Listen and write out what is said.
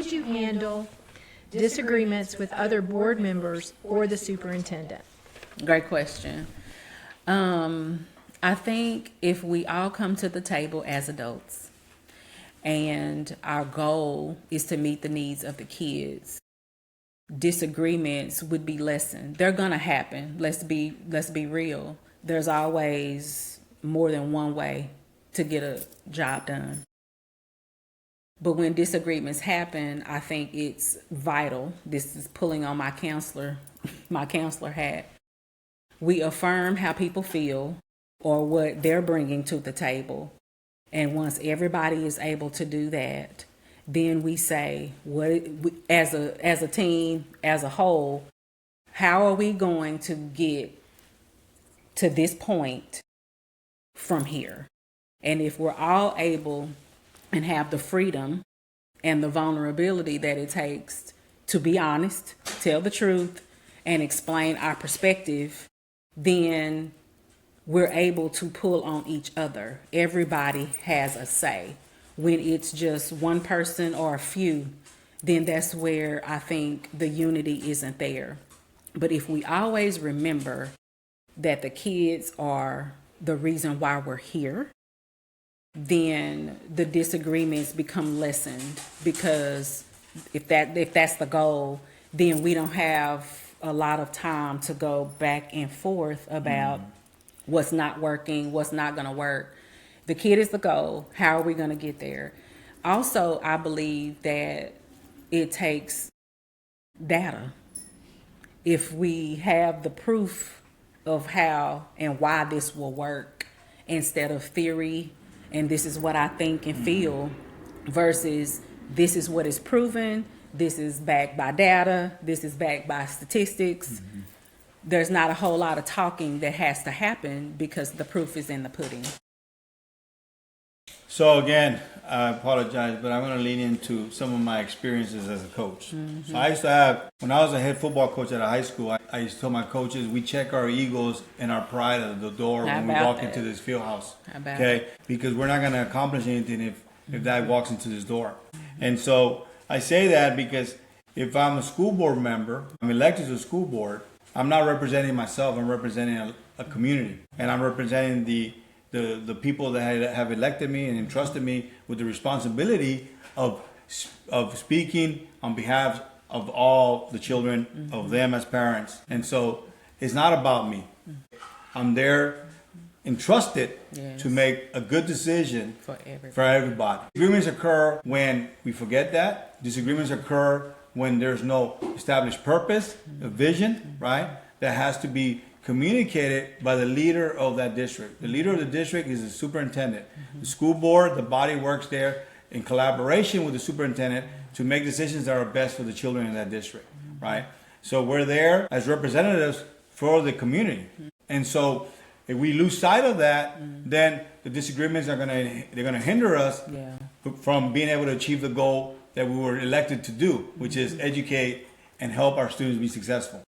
would you handle disagreements with other board members or the superintendent? Great question. I think if we all come to the table as adults and our goal is to meet the needs of the kids, disagreements would be lessened. They're gonna happen. Let's be real. There's always more than one way to get a job done. But when disagreements happen, I think it's vital. This is pulling on my counselor hat. We affirm how people feel or what they're bringing to the table. And once everybody is able to do that, then we say, as a team, as a whole, how are we going to get to this point from here? And if we're all able and have the freedom and the vulnerability that it takes to be honest, tell the truth, and explain our perspective, then we're able to pull on each other. Everybody has a say. When it's just one person or a few, then that's where I think the unity isn't there. But if we always remember that the kids are the reason why we're here, then the disagreements become lessened, because if that's the goal, then we don't have a lot of time to go back and forth about what's not working, what's not going to work. The kid is the goal. How are we going to get there? Also, I believe that it takes data. If we have the proof of how and why this will work instead of theory, and this is what I think and feel, versus this is what is proven, this is backed by data, this is backed by statistics. There's not a whole lot of talking that has to happen because the proof is in the pudding. So again, I apologize, but I'm going to lean into some of my experiences as a coach. So I used to have, when I was a head football coach at a high school, I used to tell my coaches, we check our egos and our pride at the door when we walk into this field house. Okay? Because we're not going to accomplish anything if that walks into this door. And so I say that because if I'm a school board member, I'm elected to the school board, I'm not representing myself, I'm representing a community. And I'm representing the people that have elected me and entrusted me with the responsibility of speaking on behalf of all the children, of them as parents. And so it's not about me. I'm there entrusted to make a good decision for everybody. Disagreements occur when we forget that. Disagreements occur when there's no established purpose, a vision, right? That has to be communicated by the leader of that district. The leader of the district is the superintendent. The school board, the body works there in collaboration with the superintendent to make decisions that are best for the children in that district, right? So we're there as representatives for the community. And so if we lose sight of that, then the disagreements are gonna hinder us from being able to achieve the goal that we were elected to do, which is educate and help our students be successful.